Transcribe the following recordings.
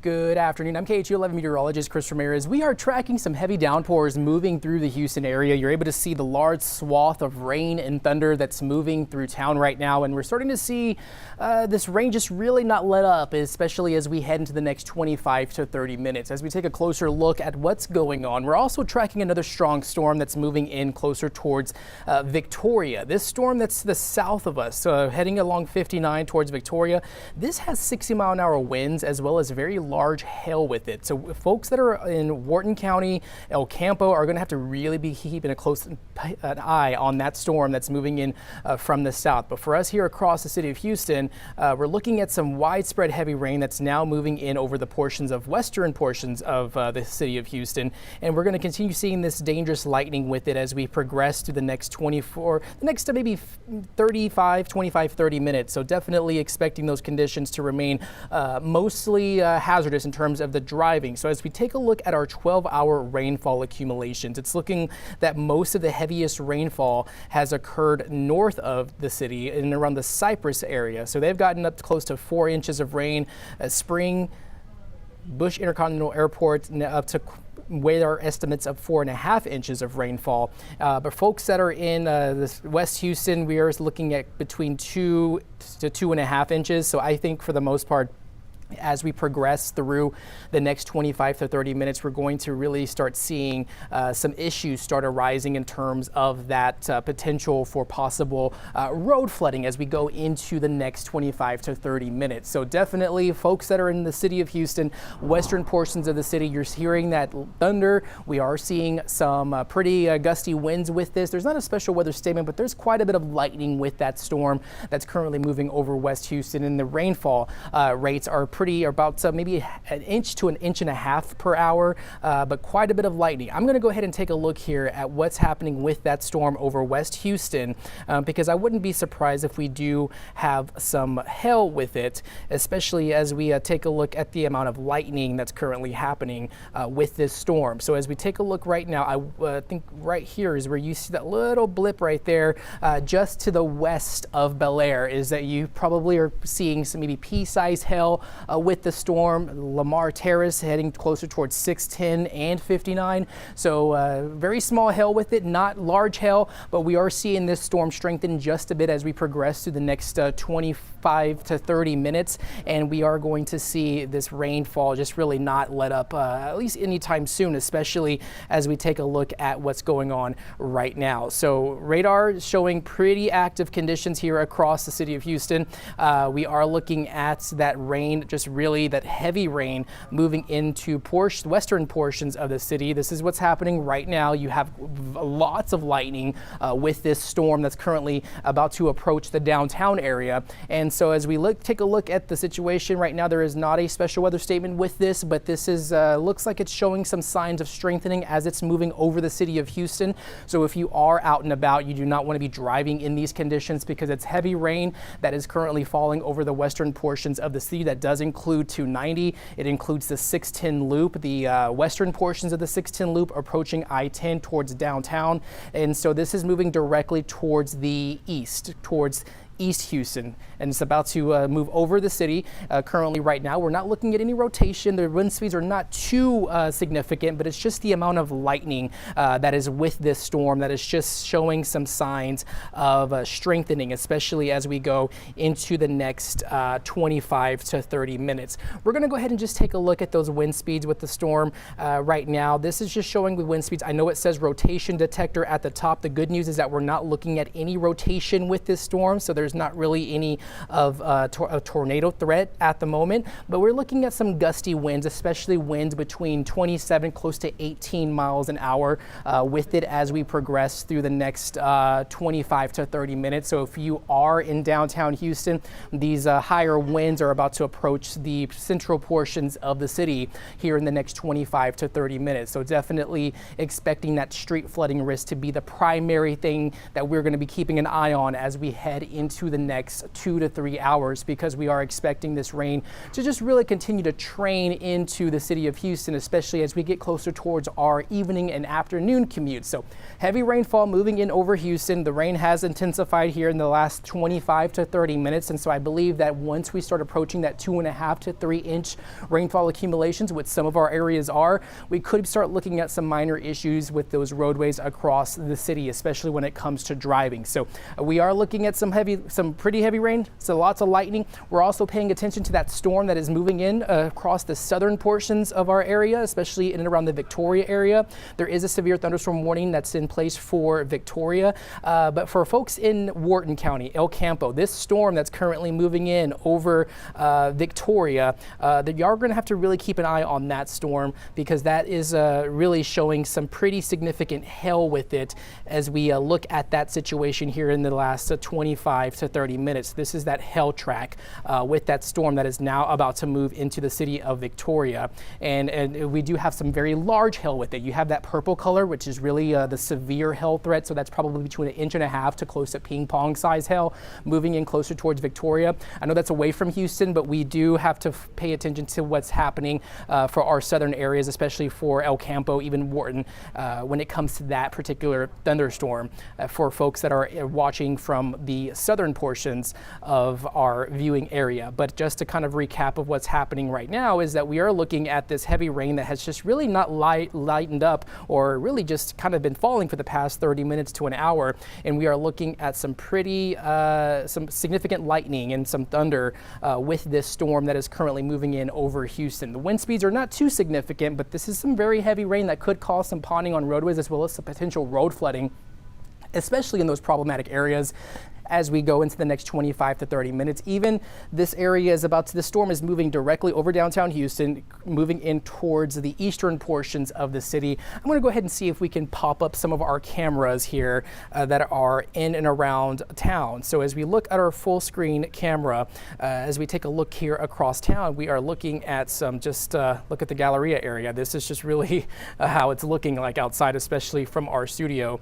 Good afternoon. I'm KHU11 meteorologist Chris Ramirez. We are tracking some heavy downpours moving through the Houston area. You're able to see the large swath of rain and thunder that's moving through town right now. And we're starting to see this rain just really not let up, especially as we head into the next 25 to 30 minutes. As we take a closer look at what's going on, we're also tracking another strong storm that's moving in closer towards Victoria. This storm that's to the south of us, heading along 59 towards Victoria. This has 60-mile-an-hour winds as well as very large hail with it. So folks that are in Wharton County, El Campo are going to have to really be keeping a close eye on that storm that's moving in from the south. But for us here across the city of Houston, we're looking at some widespread heavy rain that's now moving in over the western portions of the city of Houston. And we're going to continue seeing this dangerous lightning with it as we progress through the next maybe 30 minutes. So definitely expecting those conditions to remain mostly hazardous in terms of the driving. So as we take a look at our 12-hour rainfall accumulations, it's looking that most of the heaviest rainfall has occurred north of the city and around the Cypress area. So they've gotten up to close to 4 inches of rain. Spring, Bush Intercontinental Airport up to with our estimates of 4.5 inches of rainfall. But folks that are in this West Houston, we are looking at between 2 to 2.5 inches. So I think for the most part, as we progress through the next 25 to 30 minutes, we're going to really start seeing some issues start arising in terms of that potential for possible road flooding as we go into the next 25 to 30 minutes. So definitely folks that are in the city of Houston, western portions of the city, you're hearing that thunder. We are seeing some pretty gusty winds with this. There's not a special weather statement, but there's quite a bit of lightning with that storm that's currently moving over West Houston, and the rainfall rates are about maybe an inch to an inch and a half per hour, but quite a bit of lightning. I'm going to go ahead and take a look here at what's happening with that storm over West Houston, because I wouldn't be surprised if we do have some hail with it, especially as we take a look at the amount of lightning that's currently happening with this storm. So as we take a look right now, I think right here is where you see that little blip right there, just to the west of Bel Air, is that you probably are seeing some maybe pea-sized hail with the storm. Lamar Terrace heading closer towards 610 and 59. So very small hail with it, not large hail, but we are seeing this storm strengthen just a bit as we progress through the next 25 to 30 minutes. And we are going to see this rainfall just really not let up at least anytime soon, especially as we take a look at what's going on right now. So radar is showing pretty active conditions here across the city of Houston. We are looking at that rain, just really that heavy rain moving into western portions of the city. This is what's happening right now. You have lots of lightning with this storm that's currently about to approach the downtown area. And so as we take a look at the situation right now, there is not a special weather statement with this, but this is looks like it's showing some signs of strengthening as it's moving over the city of Houston. So if you are out and about, you do not want to be driving in these conditions because it's heavy rain that is currently falling over the western portions of the city. That does include 290. It includes the 610 loop, the western portions of the 610 loop approaching I-10 towards downtown. And so this is moving directly towards the east, towards East Houston, and it's about to move over the city. Currently right now, we're not looking at any rotation. The wind speeds are not too significant, but it's just the amount of lightning that is with this storm that is just showing some signs of strengthening, especially as we go into the next 25 to 30 minutes. We're going to go ahead and just take a look at those wind speeds with the storm right now. This is just showing the wind speeds. I know it says rotation detector at the top. The good news is that we're not looking at any rotation with this storm, so there's not really any of a tornado threat at the moment, but we're looking at some gusty winds, especially winds between 27 close to 18 miles an hour with it as we progress through the next 25 to 30 minutes. So if you are in downtown Houston, these higher winds are about to approach the central portions of the city here in the next 25 to 30 minutes. So definitely expecting that street flooding risk to be the primary thing that we're going to be keeping an eye on as we head into into the next 2 to 3 hours, because we are expecting this rain to just really continue to train into the city of Houston, especially as we get closer towards our evening and afternoon commute. So heavy rainfall moving in over Houston. The rain has intensified here in the last 25 to 30 minutes. And so I believe that once we start approaching that 2.5 to 3 inch rainfall accumulations, which some of our areas are, we could start looking at some minor issues with those roadways across the city, especially when it comes to driving. So we are looking at some pretty heavy rain, so lots of lightning. We're also paying attention to that storm that is moving in across the southern portions of our area, especially in and around the Victoria area. There is a severe thunderstorm warning that's in place for Victoria, but for folks in Wharton County, El Campo, this storm that's currently moving in over Victoria, that you are going to have to really keep an eye on that storm, because that is really showing some pretty significant hail with it as we look at that situation here in the last 25 to 30 minutes. This is that hail track with that storm that is now about to move into the city of Victoria. And we do have some very large hail with it. You have that purple color, which is really the severe hail threat. So that's probably between 1.5 inches to close to ping pong size hail moving in closer towards Victoria. I know that's away from Houston, but we do have to pay attention to what's happening for our southern areas, especially for El Campo, even Wharton, when it comes to that particular thunderstorm. For folks that are watching from the southern portions of our viewing area. But just to kind of recap of what's happening right now is that we are looking at this heavy rain that has just really not lightened up, or really just kind of been falling for the past 30 minutes to an hour. And we are looking at some pretty, some significant lightning and some thunder with this storm that is currently moving in over Houston. The wind speeds are not too significant, but this is some very heavy rain that could cause some ponding on roadways, as well as some potential road flooding, especially in those problematic areas as we go into the next 25 to 30 minutes. Even this area is the storm is moving directly over downtown Houston, moving in towards the eastern portions of the city. I'm going to go ahead and see if we can pop up some of our cameras here that are in and around town. So as we look at our full screen camera, as we take a look here across town, we are looking at some, look at the Galleria area. This is just really how it's looking like outside, especially from our studio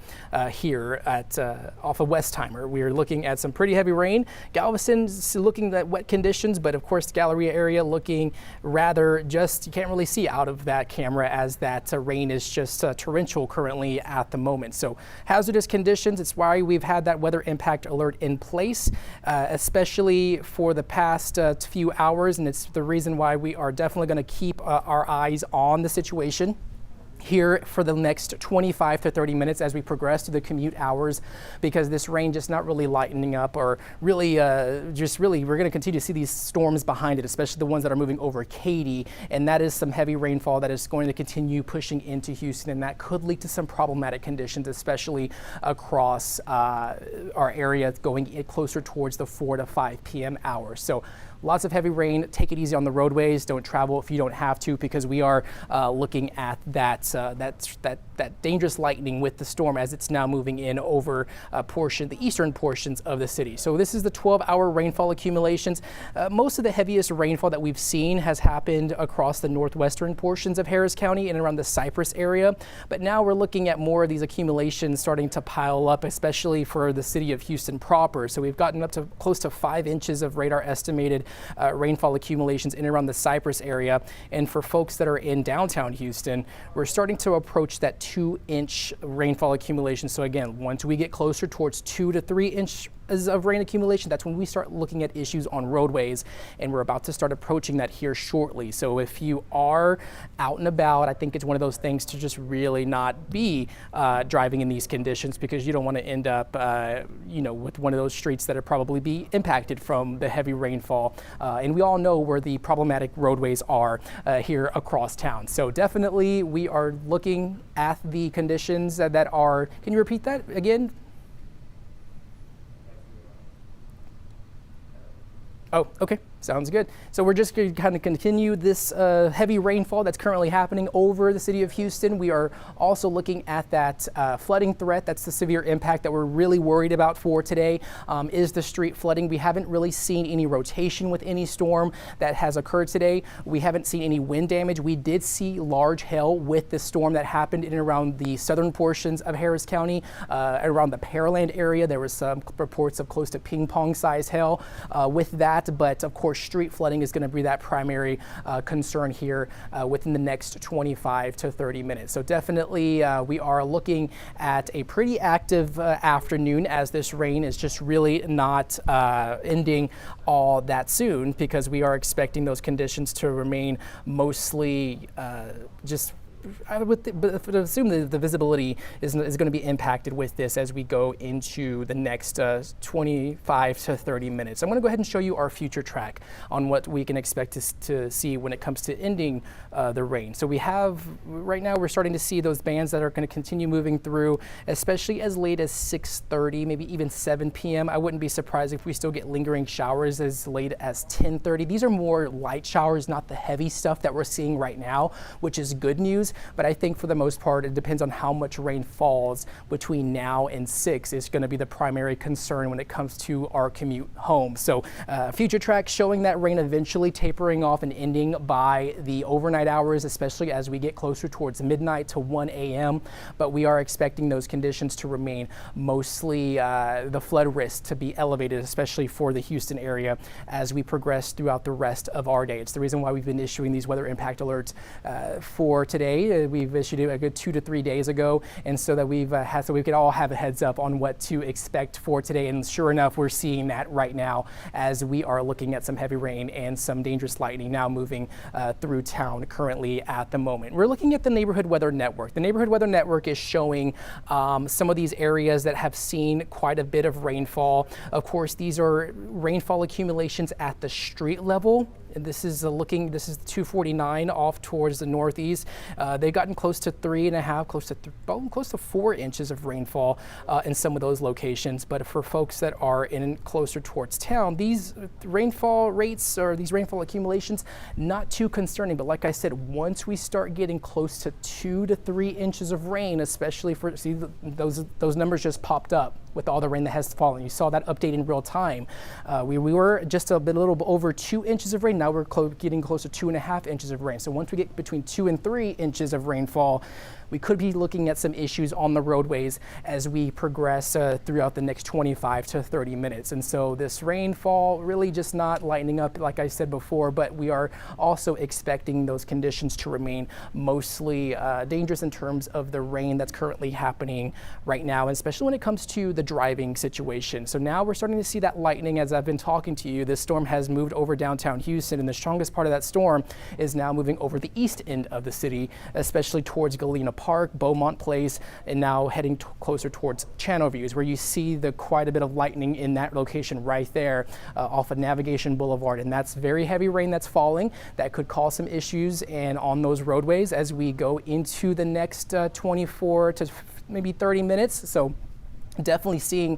here at off of Westheimer. We are looking at some pretty heavy rain. Galveston's looking at wet conditions, but of course the Galleria area looking rather you can't really see out of that camera, as that rain is just torrential currently at the moment. So hazardous conditions, it's why we've had that weather impact alert in place, especially for the past few hours, and it's the reason why we are definitely going to keep our eyes on the situation here for the next 25 to 30 minutes as we progress to the commute hours, because this rain just not really lightening up, or really we're going to continue to see these storms behind it, especially the ones that are moving over Katy, and that is some heavy rainfall that is going to continue pushing into Houston, and that could lead to some problematic conditions, especially across our area going closer towards the 4 to 5 p.m. hours. So lots of heavy rain. Take it easy on the roadways. Don't travel if you don't have to, because we are looking at that dangerous lightning with the storm as it's now moving in over the eastern portions of the city. So this is the 12-hour rainfall accumulations. Most of the heaviest rainfall that we've seen has happened across the northwestern portions of Harris County and around the Cypress area. But now we're looking at more of these accumulations starting to pile up, especially for the city of Houston proper. So we've gotten up to close to 5 inches of radar estimated rainfall accumulations in and around the Cypress area. And for folks that are in downtown Houston, we're starting to approach that 2-inch rainfall accumulation. So again, once we get closer towards 2 to 3 inch of rain accumulation, that's when we start looking at issues on roadways, and we're about to start approaching that here shortly. So if you are out and about, I think it's one of those things to just really not be driving in these conditions, because you don't want to end up with one of those streets that are probably be impacted from the heavy rainfall, and we all know where the problematic roadways are here across town. So definitely we are looking at the conditions that are, can you repeat that again? Oh, okay. Sounds good. So we're just going to kind of continue this heavy rainfall that's currently happening over the city of Houston. We are also looking at that flooding threat. That's the severe impact that we're really worried about for today, is the street flooding. We haven't really seen any rotation with any storm that has occurred today. We haven't seen any wind damage. We did see large hail with the storm that happened in and around the southern portions of Harris County, around the Pearland area. There was some reports of close to ping pong size hail with that, but of course street flooding is going to be that primary concern here within the next 25 to 30 minutes. So definitely we are looking at a pretty active afternoon, as this rain is just really not ending all that soon, because we are expecting those conditions to remain mostly I would assume that the visibility is going to be impacted with this as we go into the next 25 to 30 minutes. I'm going to go ahead and show you our future track on what we can expect to see when it comes to ending the rain. So we have, right now we're starting to see those bands that are going to continue moving through, especially as late as 6:30, maybe even 7 p.m. I wouldn't be surprised if we still get lingering showers as late as 10:30. These are more light showers, not the heavy stuff that we're seeing right now, which is good news. But I think for the most part, it depends on how much rain falls between now and 6 is going to be the primary concern when it comes to our commute home. So future track showing that rain eventually tapering off and ending by the overnight hours, especially as we get closer towards midnight to 1 a.m. But we are expecting those conditions to remain, mostly the flood risk to be elevated, especially for the Houston area as we progress throughout the rest of our day. It's the reason why we've been issuing these weather impact alerts for today. We've issued it a good 2 to 3 days ago, and so that so we could all have a heads up on what to expect for today. And sure enough, we're seeing that right now as we are looking at some heavy rain and some dangerous lightning now moving through town currently at the moment. We're looking at the Neighborhood Weather Network. The Neighborhood Weather Network is showing some of these areas that have seen quite a bit of rainfall. Of course, these are rainfall accumulations at the street level. And this is this is 249 off towards the northeast. They've gotten close to 3.5, close to 4 inches of rainfall in some of those locations. But for folks that are in closer towards town, these rainfall rates or these rainfall accumulations, not too concerning. But like I said, once we start getting close to 2 to 3 inches of rain, especially those numbers just popped up with all the rain that has fallen. You saw that update in real time. We were just a little over 2 inches of rain. Now we're getting close to 2.5 inches of rain. So once we get between 2 and 3 inches of rainfall, we could be looking at some issues on the roadways as we progress throughout the next 25 to 30 minutes. And so this rainfall really just not lightening up, like I said before, but we are also expecting those conditions to remain mostly dangerous in terms of the rain that's currently happening right now, and especially when it comes to the driving situation. So now we're starting to see that lightning. As I've been talking to you, this storm has moved over downtown Houston, and the strongest part of that storm is now moving over the east end of the city, especially towards Galena Park, Beaumont Place, and now heading closer towards Channel Views, where you see quite a bit of lightning in that location right there off of Navigation Boulevard. And that's very heavy rain that's falling that could cause some issues and on those roadways as we go into the next 24 to maybe 30 minutes. So definitely seeing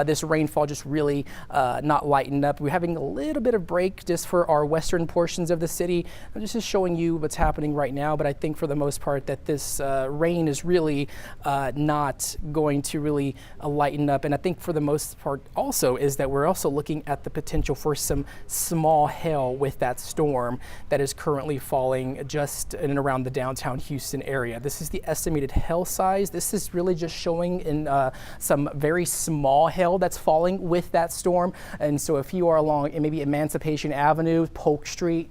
this rainfall just really not lighten up. We're having a little bit of break just for our western portions of the city. I'm just showing you what's happening right now, but I think for the most part that this rain is really not going to really lighten up. And I think for the most part also is that we're also looking at the potential for some small hail with that storm that is currently falling just in and around the downtown Houston area. This is the estimated hail size. This is really just showing in some very small hail that's falling with that storm. And so if you are along maybe Emancipation Avenue, Polk Street,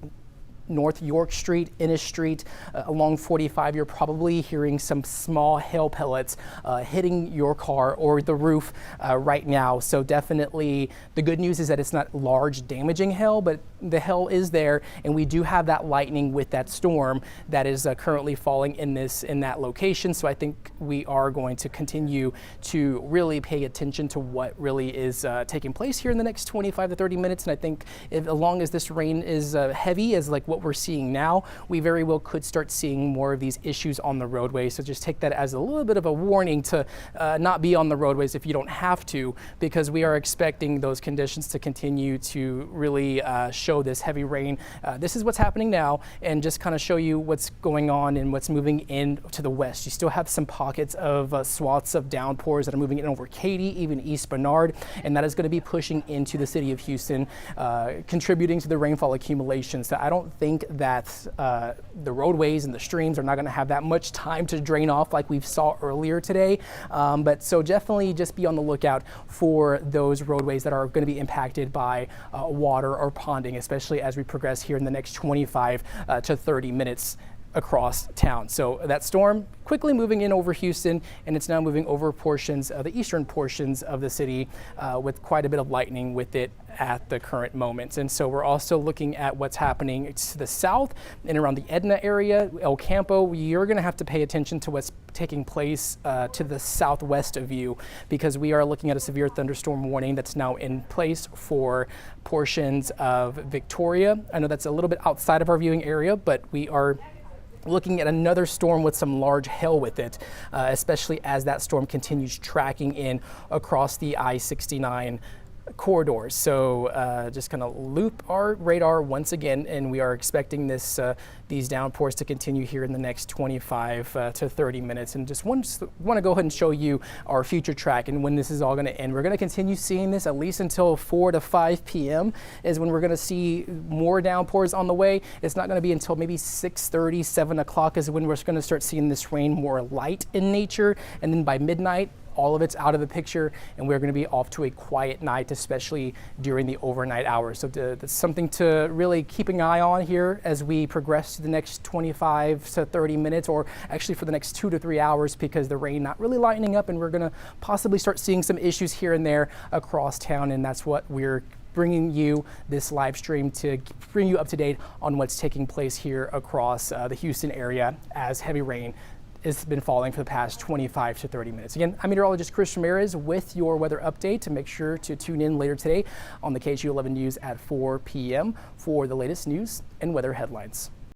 North York Street, Innis Street, along 45, you're probably hearing some small hail pellets hitting your car or the roof right now. So definitely the good news is that it's not large damaging hail, but the hail is there, and we do have that lightning with that storm that is currently falling in that location. So I think we are going to continue to really pay attention to what really is taking place here in the next 25 to 30 minutes. And I think as long as this rain is heavy as like what what we're seeing now, we very well could start seeing more of these issues on the roadway. So just take that as a little bit of a warning to not be on the roadways if you don't have to, because we are expecting those conditions to continue to really show this heavy rain. This is what's happening now, and just kind of show you what's going on and what's moving in to the west. You still have some pockets of swaths of downpours that are moving in over Katy, even East Bernard, and that is going to be pushing into the city of Houston, contributing to the rainfall accumulation. So I don't think that the roadways and the streams are not going to have that much time to drain off like we saw earlier today. But so definitely just be on the lookout for those roadways that are going to be impacted by water or ponding, especially as we progress here in the next 25 to 30 minutes across town. So that storm quickly moving in over Houston, and it's now moving over portions of the eastern portions of the city with quite a bit of lightning with it at the current moment. And so we're also looking at what's happening to the south and around the Edna area, El Campo. You're going to have to pay attention to what's taking place to the southwest of you, because we are looking at a severe thunderstorm warning that's now in place for portions of Victoria. I know that's a little bit outside of our viewing area, but we are looking at another storm with some large hail with it, especially as that storm continues tracking in across the I-69 corridors. So just kind of loop our radar once again, and we are expecting these downpours to continue here in the next 25 to 30 minutes. And just want to go ahead and show you our future track and when this is all going to end. We're going to continue seeing this at least until 4 to 5 p.m. is when we're going to see more downpours on the way. It's not going to be until maybe 6:30, 7 o'clock is when we're going to start seeing this rain more light in nature, and then by midnight, all of it's out of the picture, and we're going to be off to a quiet night, especially during the overnight hours. So that's something to really keep an eye on here as we progress to the next 25 to 30 minutes, or actually for the next 2 to 3 hours, because the rain not really lightening up, and we're going to possibly start seeing some issues here and there across town. And that's what we're bringing you this live stream to bring you up to date on what's taking place here across the Houston area as heavy rain has been falling for the past 25 to 30 minutes. Again, I'm meteorologist Chris Ramirez with your weather update. To make sure to tune in later today on the KHU 11 News at 4 p.m. for the latest news and weather headlines.